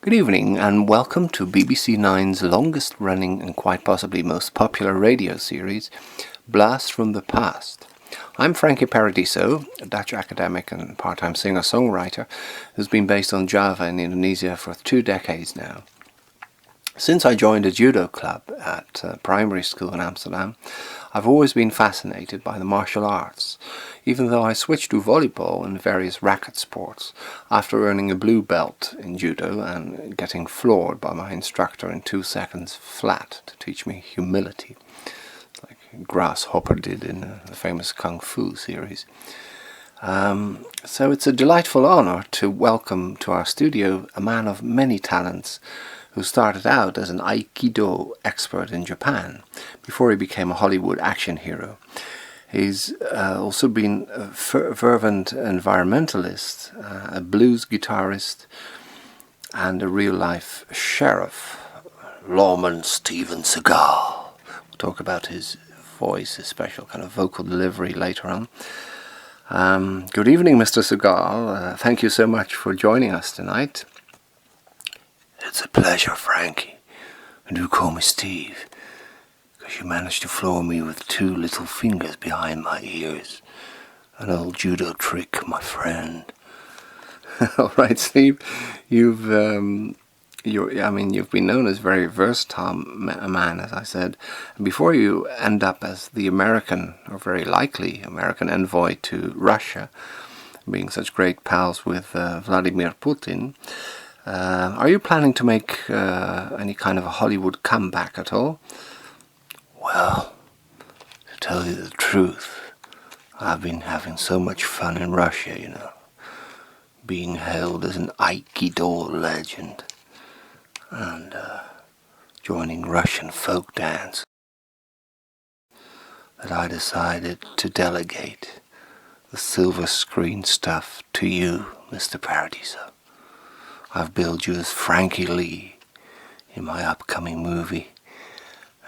Good evening and welcome to BBC Nine's longest running and quite possibly most popular radio series, Blast from the Past. I'm Frankie Paradiso, a Dutch academic and part-time singer-songwriter who's been based on Java in Indonesia for 2 decades now. Since I joined a judo club at primary school in Amsterdam, I've always been fascinated by the martial arts, even though I switched to volleyball and various racket sports after earning a blue belt in judo and getting floored by my instructor in 2 seconds flat to teach me humility, like Grasshopper did in the famous Kung Fu series. So it's a delightful honor to welcome to our studio a man of many talents who started out as an Aikido expert in Japan before he became a Hollywood action hero. He's also been a fervent environmentalist, a blues guitarist, and a real-life sheriff, Lawman Steven Seagal. We'll talk about his voice, his special kind of vocal delivery later on. Good evening, Mr. Seagal. Thank you so much for joining us tonight. It's a pleasure, Frankie. And do call me Steve, because you managed to floor me with 2 little fingers behind my ears. An old judo trick, my friend. All right, Steve. You've been known as a very versatile man, as I said. Before you end up as the American, or very likely American envoy to Russia, being such great pals with Vladimir Putin. Are you planning to make any kind of a Hollywood comeback at all? Well, to tell you the truth, I've been having so much fun in Russia, being hailed as an Aikido legend and joining Russian folk dance, that I decided to delegate the silver screen stuff to you, Mr. Paradiso. I've billed you as Frankie Lee in my upcoming movie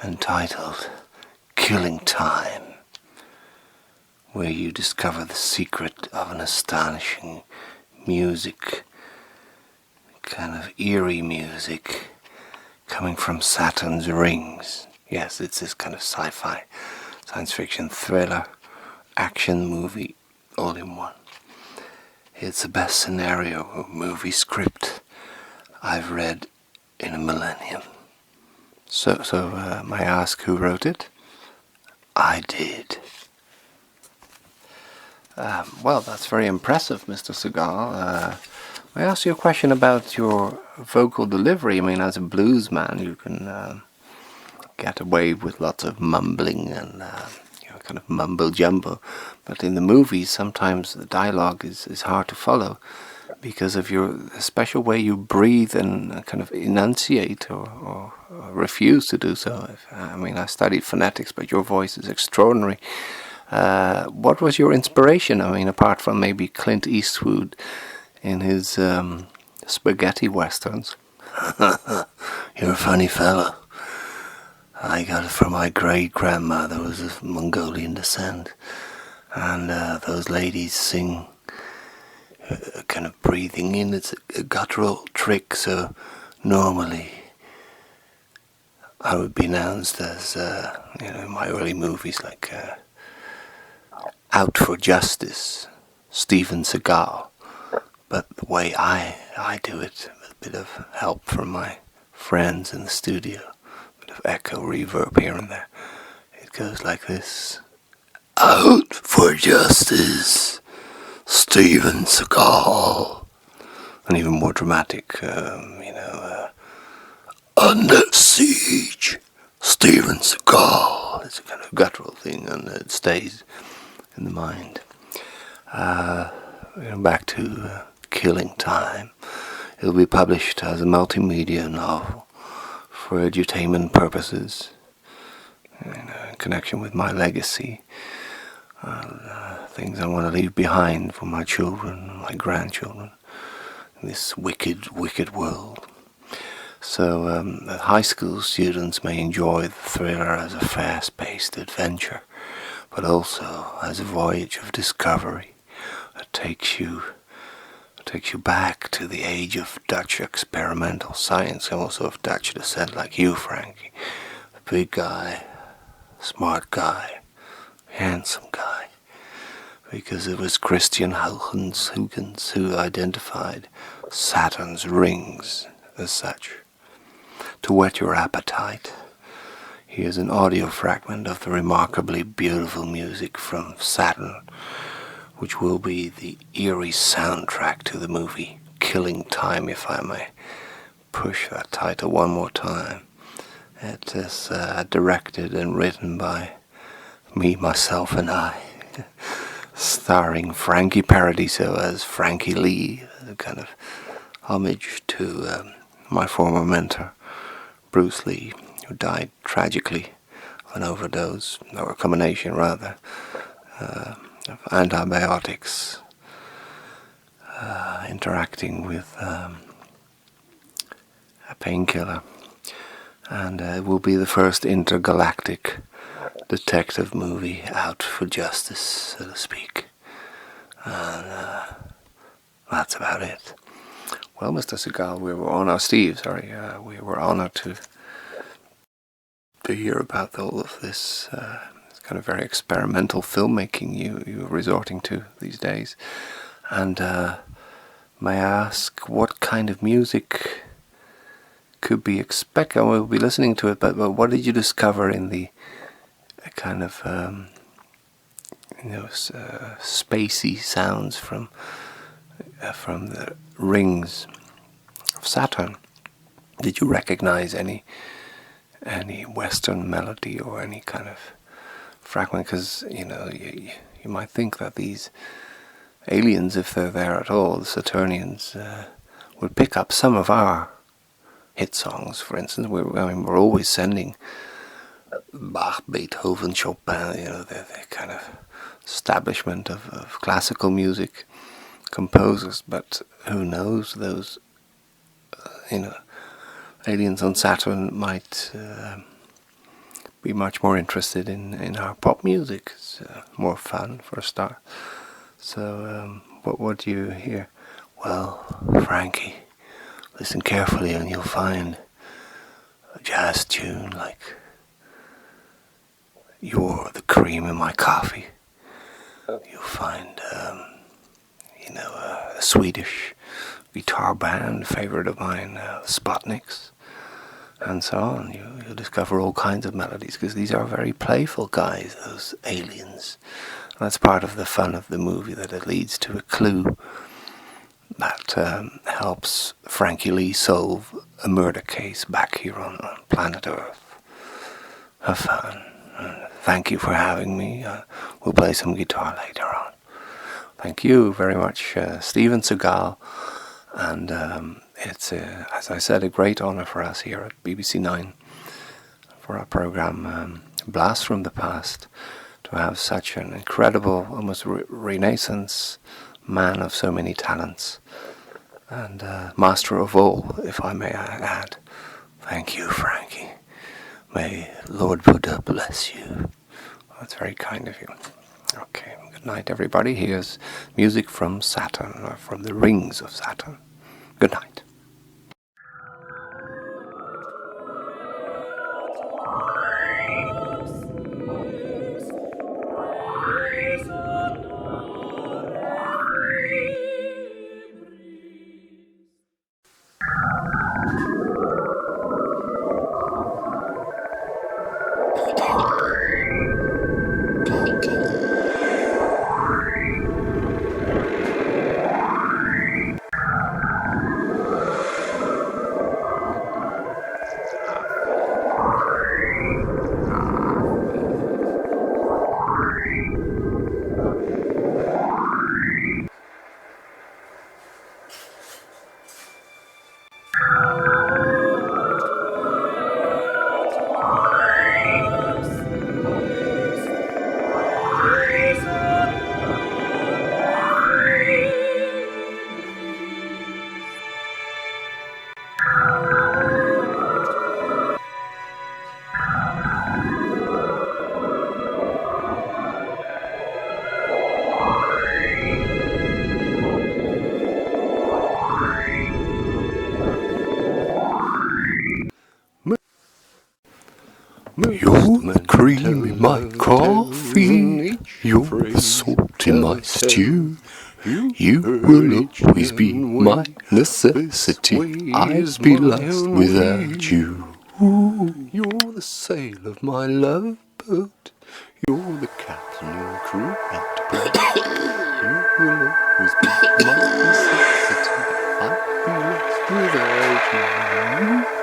entitled Killing Time, where you discover the secret of an astonishing music, kind of eerie music, coming from Saturn's rings. Yes, it's this kind of sci-fi, science fiction thriller, action movie, all in one. It's the best scenario or movie script I've read in a millennium. So may I ask who wrote it? I did. Well, that's very impressive, Mr. Seagal. May I ask you a question about your vocal delivery? I mean, as a blues man, you can get away with lots of mumbling and kind of mumbo-jumbo. But in the movies, sometimes the dialogue is hard to follow because of the special way you breathe and kind of enunciate or refuse to do so. I studied phonetics, but your voice is extraordinary. What was your inspiration? Apart from maybe Clint Eastwood in his spaghetti westerns. You're a funny fellow. I got it from my great-grandmother, who was of Mongolian descent. And those ladies sing kind of breathing in. It's a guttural trick, so normally I would be announced as, in my early movies, like Out for Justice, Steven Seagal. But the way I do it, with a bit of help from my friends in the studio, of echo reverb here and there, it goes like this: Out for Justice, Steven Seagal. And even more dramatic, Under Siege, Steven Seagal. It's a kind of guttural thing, and it stays in the mind. Back to Killing Time. It'll be published as a multimedia novel for edutainment purposes, in connection with my legacy, things I want to leave behind for my children and my grandchildren in this wicked, wicked world. So that high school students may enjoy the thriller as a fast-paced adventure, but also as a voyage of discovery that takes you takes you back to the age of Dutch experimental science, and also of Dutch descent like you, Frankie. A big guy, smart guy, handsome guy. Because it was Christian Huygens who identified Saturn's rings as such. To whet your appetite, here's an audio fragment of the remarkably beautiful music from Saturn, which will be the eerie soundtrack to the movie Killing Time, if I may push that title one more time. It is directed and written by me, myself, and I, starring Frankie Paradiso as Frankie Lee, a kind of homage to my former mentor, Bruce Lee, who died tragically of an overdose, or a combination rather, of antibiotics interacting with a painkiller. And it will be the first intergalactic detective movie out for justice, so to speak. And that's about it. Well, Mr. Seagal, we were honored, we were honored to hear about all of this kind of very experimental filmmaking you're resorting to these days. And may I ask what kind of music could be expected? We'll be listening to it, but what did you discover in the kind of spacey sounds from the rings of Saturn? Did you recognize any Western melody or any kind of fragment? Because you might think that these aliens, if they're there at all, the Saturnians, would pick up some of our hit songs. For instance, we're always sending Bach, Beethoven, Chopin, the kind of establishment of classical music composers. But who knows, those aliens on Saturn might be much more interested in our pop music. It's more fun for a start. So what do you hear? Well, Frankie, listen carefully and you'll find a jazz tune like You're the Cream in My Coffee. You'll find a Swedish guitar band, favorite of mine, Sputniks, and so on. You'll discover all kinds of melodies, because these are very playful guys, those aliens. And that's part of the fun of the movie, that it leads to a clue that helps Frankie Lee solve a murder case back here on planet Earth. Have fun. Thank you for having me. We'll play some guitar later on. Thank you very much, Steven Seagal. And it's, as I said, a great honor for us here at BBC 9 for our program Blast from the Past, to have such an incredible, almost renaissance man of so many talents, and master of all, if I may add. Thank you, Frankie. May Lord Buddha bless you. That's very kind of you. Okay, good night, everybody. Here's music from Saturn, or from the rings of Saturn. Good night. cream in my coffee. You're the salt in my stew. You will always be my necessity. I'd be lost without you. You're the sail of my love boat. You're the captain and crew and boat. You will always be my necessity. I'd be lost without you.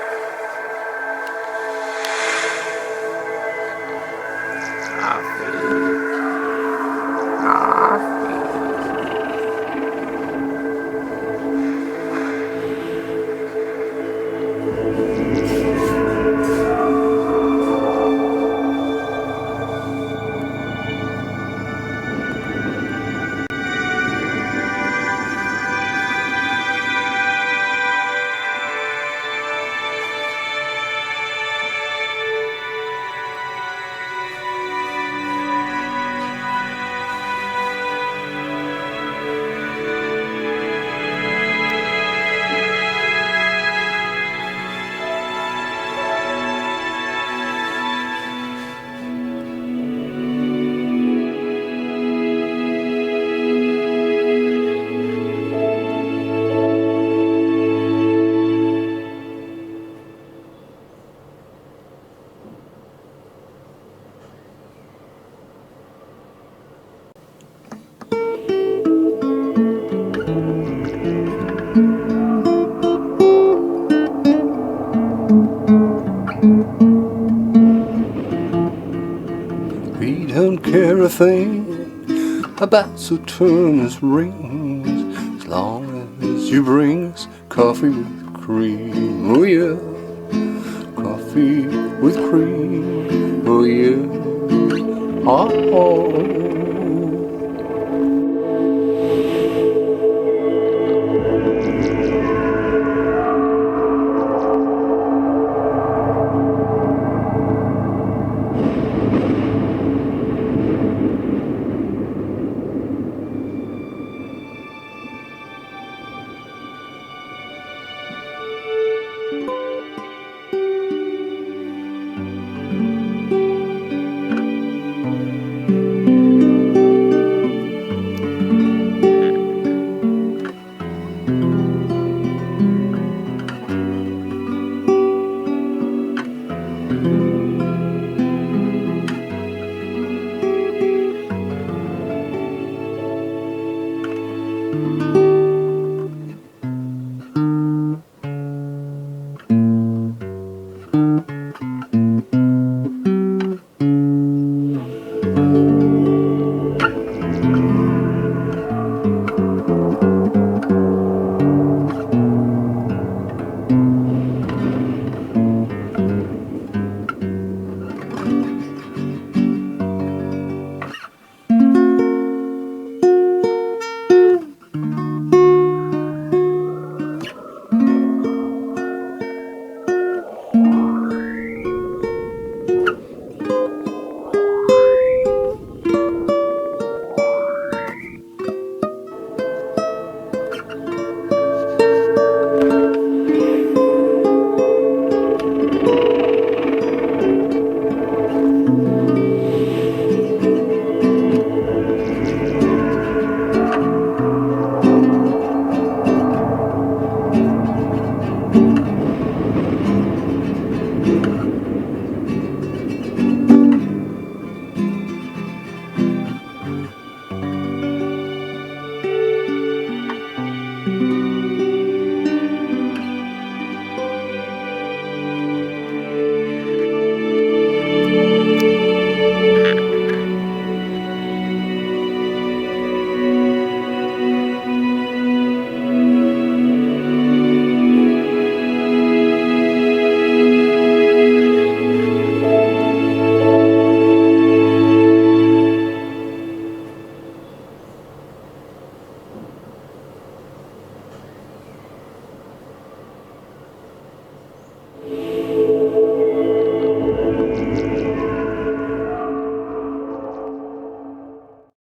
We don't care a thing about Saturn's rings, as long as you bring us coffee with cream. Oh yeah, coffee with cream. Oh yeah, oh.